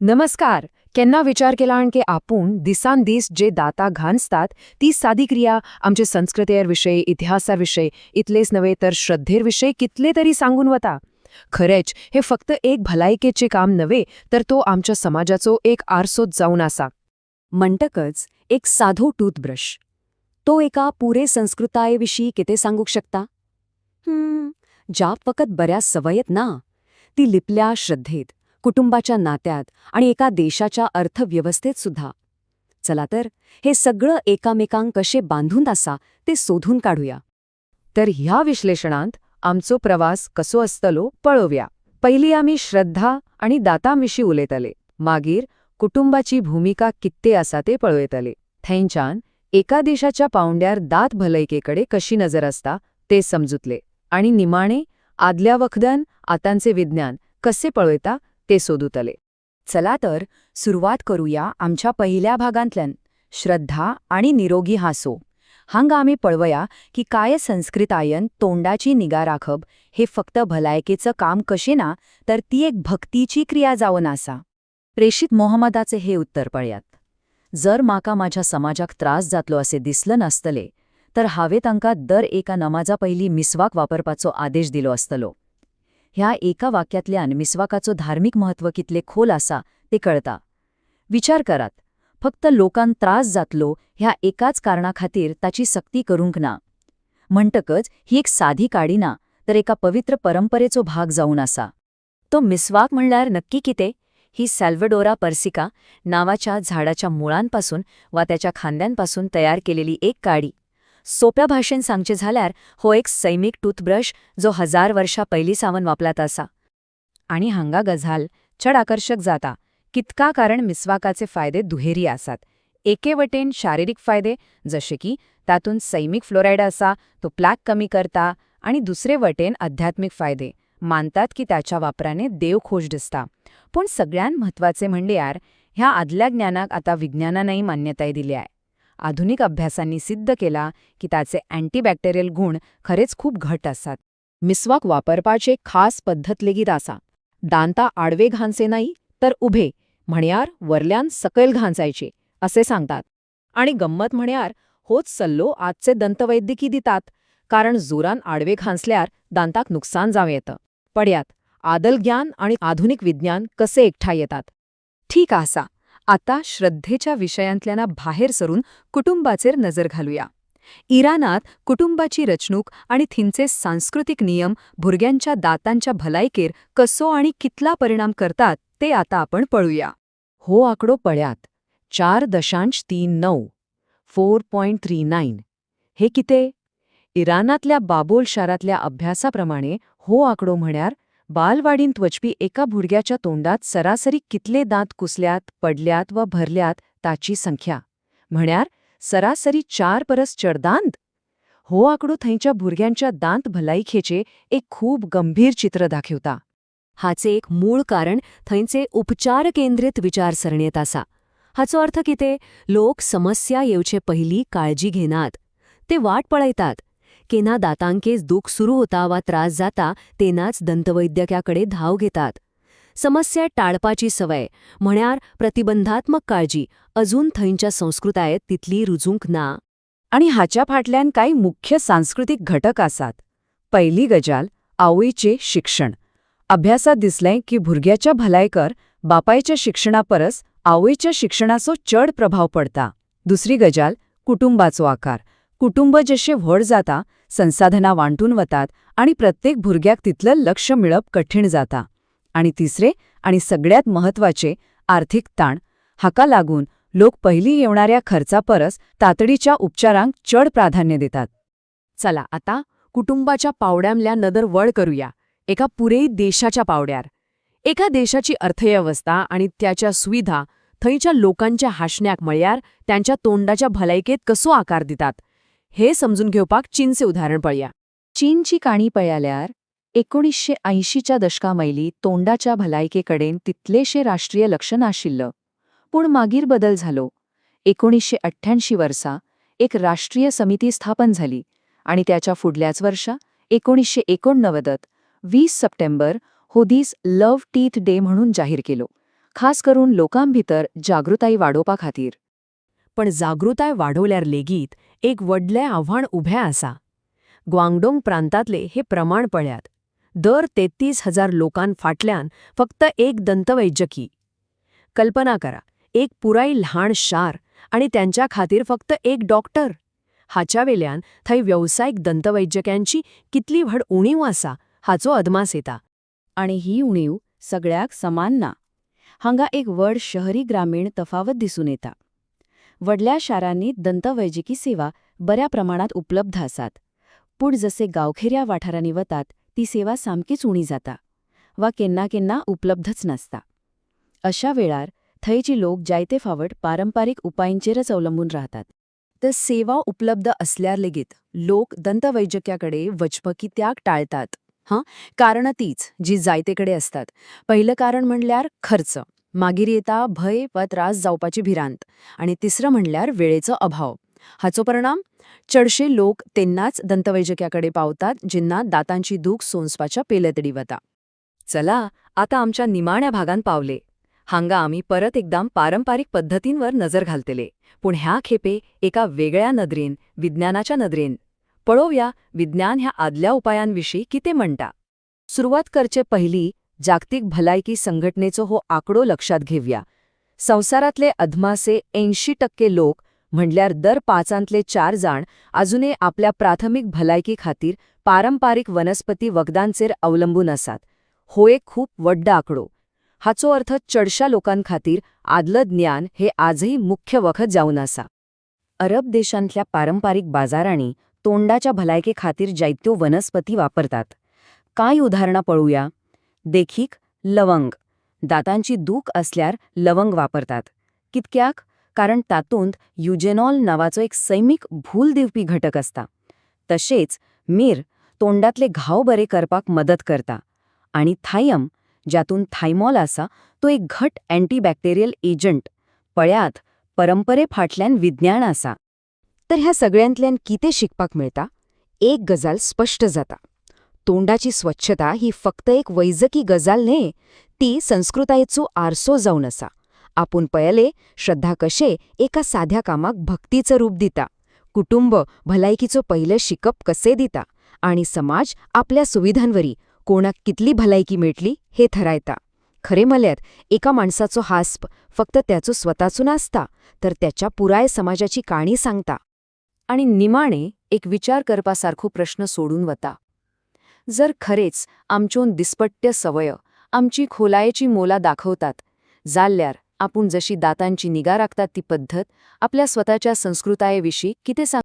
नमस्कार. केन्ना विचार केला की आपूण दिसान दीस जे दाता घांसतात ती सादी क्रिया आमचे संस्कृतेविषयी इतिहासाविषयी इतलेच नव्हे तर श्रद्धेविषयी कितले तरी सांगून वता. खरेच हे फक्त एक भलायकेचे काम नव्हे तर तो आमच्या समाजाचो एक आरसोच जावन आसा. म्हणटकच एक साधो टूथब्रश तो एका पुरे संस्कृतायेविषयी कितें सांगूक शकता? ज्या फकत बऱ्या सवयेत ना, ती लिपल्या श्रद्धेत, कुटुंबाच्या नात्यात आणि एका देशाच्या अर्थव्यवस्थेत सुद्धा. चला तर हे सगळं एकामेकांक कशे बांधून आसा ते सोधून काढूया. तर ह्या विश्लेषणांत आमचो प्रवास कसो आसतलो पळोवया. पयलीं आमी श्रद्धा आणि दातांविशीं उलयतले. मागीर कुटुंबाची भूमिका कित्ते आसा ते पळयतले. थंयच्यान एका देशाच्या पावंड्यार दात भलायकेकडे कशी नजर आसता ते समजुतले. आणि निमाणे आदल्या वखदान आतांचे विज्ञान कसे पळयता ते सोदुतले. चला तर सुरुवात करूया आमच्या पहिल्या भागांतल्यान, श्रद्धा आणि निरोगी हांसो. हांगा आमी पळवया की काय संस्कृतायन तोंडाची निगा राखप हे फक्त भलायकेचं काम कशें ना, तर ती एक भक्तीची क्रिया जावन आसा. प्रेषित मोहम्मदाचे हे उत्तर पळयात. जर म्हाका माझ्या समाजाक त्रास जातलो असे दिसलं नासतले तर हांवें तांकां दर एका नमाजा पयलीं मिसवाक वापरपाचो आदेश दिलो आसतलो. ह्या एका वाक्यातल्यान मिसवाकाचो धार्मीक महत्व कितले खोल आसा ते कळता. विचार करात, फक्त लोकांक त्रास जातलो ह्या एकाच कारणाखातीर ताची सक्ती करूंक ना. म्हणटकच ही एक साधी काडी ना, तर एका पवित्र परंपरेचो भाग जावन आसा. तो मिसवाक म्हणल्यार नक्की कितें? ही सॅल्वडोरा पर्सिका नावाच्या झाडाच्या मुळांपासून वा त्याच्या खांद्यांपासून तयार केलेली एक काडी. सोप्या भाषेन सांगचे जाल्यार हो एक सैमीक टूथब्रश जो 1000 वर्षा पयलीं सावन वापरात आसा. आणि हांगा गजाल चड आकर्षक जाता कितका कारण मिसवाकाचे फायदे दुहेरी आसात. एके वटेन शारिरीक फायदे जसे की तातून सैमीक फ्लोराईड आसा तो प्लॅक कमी करता, आणि दुसरे वटेन आध्यात्मिक फायदे मानतात की त्याच्या वापराने देव खोश दिसता. पण सगळ्यात महत्वाचे म्हणल्यार ह्या आदल्या ज्ञानाक आता विज्ञानानंही मान्यताय दिली आहे. आधुनिक अभ्यासांनी सिद्ध केला की त्याचे अँटीबॅक्टेरियल गुण खरेच खूप घट असतात. मिसवाक वापरपाचे खास पद्धत लेगीत आसा. दांता आडवे घांचे नाही तर उभे, म्हणयार वरल्यान सकयल घांचायचे असे सांगतात. आणि गंमत म्हणयार होच सल्लो आजचे दंतवैद्यकी दितात, कारण जोरान आडवे घांसल्यार दांताक नुकसान जावं येतं. पड्यात आदल ज्ञान आणि आधुनिक विज्ञान कसे एकठांय येतात. ठीक आसा. आता श्रद्धेच्या विषयांतल्याना बाहेर सरून कुटुंबाचेर नजर घालूया. इराणात कुटुंबाची रचणूक आणि थिंचे सांस्कृतिक नियम भुरग्यांच्या दातांच्या भलायकेर कसो आणि कितला परिणाम करतात ते आता आपण पळूया. हो आकडो पळयात. 4.39 4.39 हे किते? इराणातल्या बाबोल शारातल्या अभ्यासाप्रमाणे हो आकडो म्हण्यार बालवाडींत वचपी एका भुरग्याच्या तोंडात सरासरी कितले दांत कुसल्यात, पडल्यात वा भरल्यात ताची संख्या. म्हण्यार सरासरी 4 परस चड दांत. हो आकडो थंयच्या भुरग्यांच्या दांत भलायकेचे एक खूप गंभीर चित्र दाखवता. हाचे एक मूळ कारण थंयचे उपचार केंद्रित विचारसरणेत आसा. हाचो अर्थ कितें? लोक समस्या येवचे पयलीं काळजी घेनात. ते वाट पळयतात. केन्ना दातांकेच दूख सुरू होता वा त्रास जाता तेन्नाच दंतवैद्यकाकडे धाव घेतात. समस्या टाळपाची सवय म्हण्यार प्रतिबंधात्मक काळजी अजून थंयच्या संस्कृतायेत तितली रुजूंक ना. आणि हाच्या फाटल्यान काही मुख्य सांस्कृतिक घटक आसात. पहिली गजाल आवयचे शिक्षण. अभ्यासात दिसलें की भुरग्याच्या भलायकर बापायच्या शिक्षणापरस आवयच्या शिक्षणाचो चड प्रभाव पडता. दुसरी गजाल कुटुंबाचो आकार. कुटुंब जशे व्हड जाता संसाधना वांटून वतात आणि प्रत्येक भुरग्याक तितलं लक्ष मिळप कठीण जाता. आणि तिसरे आणि सगळ्यात महत्वाचे आर्थिक ताण. हाका लागून लोक पहिली येवणाऱ्या खर्चापरस तातडीच्या उपचारांक चड प्राधान्य देतात. चला आता कुटुंबाच्या पावड्यामल्या नदर वळ करूया. एका पुरे देशाच्या पावड्यार. एका देशाची अर्थव्यवस्था आणि त्याच्या सुविधा थंयच्या लोकांच्या हाशण्याक म्हळ्यार त्यांच्या तोंडाच्या भलायकेत कसो आकार दितात हे समजून घेवपाक चीनचे उदाहरण पळया. चीनची काणी पळयल्यार 1980च्या दशकामयली तोंडाच्या भलायकेकडेन तितलेशे राष्ट्रीय लक्ष नाशिल्लं. पूण मागीर बदल जालो. 1988 वर्सा एक राष्ट्रीय समिती स्थापन झाली आणि त्याच्या फुडल्याच वर्षा 1989 20 सप्टेंबर हो दीस लव्ह टीथ डे म्हणून जाहीर केलो. खास करून लोकांभितर जागृताई वाडोवपा खातीर. पण जागृताय वाढवल्यार लेगीत एक व्हडलें आव्हान उभें आसा. ग्वांगडोंग प्रांतांतले हे प्रमाण पळयात. दर 33,000 लोकांक फाटल्यान फक्त एक दंतवैजकी. कल्पना करा, एक पुराय ल्हान शार आनी त्यांच्या खातीर फक्त एक डॉक्टर. हाच्या वेल्यान थंय व्यावसायिक दंतवैजक्यांची कितली व्हड उणीव आसा हाचो अदमास येता. आणि ही उणीव सगळ्याक समान ना. हांगा एक व्हड शहरी ग्रामीण तफावत दिसून येता. व्हडल्या शारांनी दंतवैजकी सेवा बऱ्या प्रमाणात उपलब्ध आसात. पूण जसे गांवखेऱ्या वाठारांनी वतात ती सेवा सामकीच उणी जाता वा केन्ना केन्ना उपलब्धच नासता. अशा वेळार थंयची लोक जायते फावट पारंपारीक उपायांचेरच अवलंबून राहतात. तर सेवा उपलब्ध असल्यार लेगीत लोक दंतवैजक्याकडे वचप कित्याक टाळतात? कारणं तीच जी जायतेकडे असतात. पहिलं कारण म्हणल्यार खर्च, मागीर येता भय वा त्रास जावपाची भिरांत, आणि तिसरं म्हणल्यार वेळेचो अभाव. हाचो परिणाम? चडशे लोक तेन्नाच दंतवैजक्याकडे पावतात जेन्ना दातांची दूख सोंसपाच्या पेलेतडी वता. चला, आता आमच्या निमाण्या भागांत पावले. हांगा आमी परत एकदां पारंपारीक पद्धतींवर नजर घालतले, पूण ह्या खेपे एका वेगळ्या नदरेन, विज्ञानाच्या नदरेन. पळोवया विज्ञान ह्या आदल्या उपायांविशीं कितें म्हणटा. सुरवात करचे पयलीं जागतीक भलायकी संघटनेचो हो आंकडो लक्षात घेवया. संवसारांतले अदमासे 80% लोक, म्हणल्यार दर 5 4 जाण, अजुनय आपल्या प्राथमीक भलायकी खातीर पारंपारीक वनस्पती वखदांचेर अवलंबून आसात. हो एक खूप व्हड आंकडो. हाचो अर्थ चडशा लोकांखातीर आदलं ज्ञान हे आजही मुख्य वखद जावन आसा. अरब देशांतल्या पारंपारीक बाजारांनी तोंडाच्या भलायके खातीर जायत्यो वनस्पती वापरतात. कांय उदाहरणां पळोवया. देखीक लवंग. दातांची दूख असल्यार लवंग वापरतात. कित्याक? कारण तातूंत युजेनॉल नावाचो एक सैमीक भूल दिवपी घटक असता. तशेंच मीर तोंडातले घाव बरे करपाक मदत करता. आणि थायम, ज्यातून थायमॉल आसा, तो एक घट अँटीबॅक्टेरियल एजंट. पळयात, परंपरे फाटल्यान विज्ञान आसा. तर ह्या सगळ्यांतल्यान कितें शिकपाक मेळटा? एक गजाल स्पश्ट जाता. तोंडाची स्वच्छता ही फक्त एक वैजकी गजाल न्हे, ती संस्कृतायेचो आरसो जावन आसा. आपूण पळयले, श्रद्धा कशे एका साध्या कामाक भक्तीचं रूप दिता, कुटुंब भलायकीचो पयले शिकप कसे दिता, आणि समाज आपल्या सुविधांवरी कोणाक कितली भलायकी मेळटली हे ठरायता. खरे म्हळ्यार एका माणसाचो हास्प फक्त त्याचो स्वताचो नासता, तर त्याच्या पुराय समाजाची काणी सांगता. आणि निमाणे एक विचार करपासारखो प्रश्न सोडून वता. जर खरेच आमच्योन दिसपट्ट्य सवय आमची खोलायेची मोला दाखवतात, जाल्यार आपूण जशी दातांची निगा राखतात ती पद्धत आपल्या स्वताच्या संस्कृतायेविशीं कितें सांग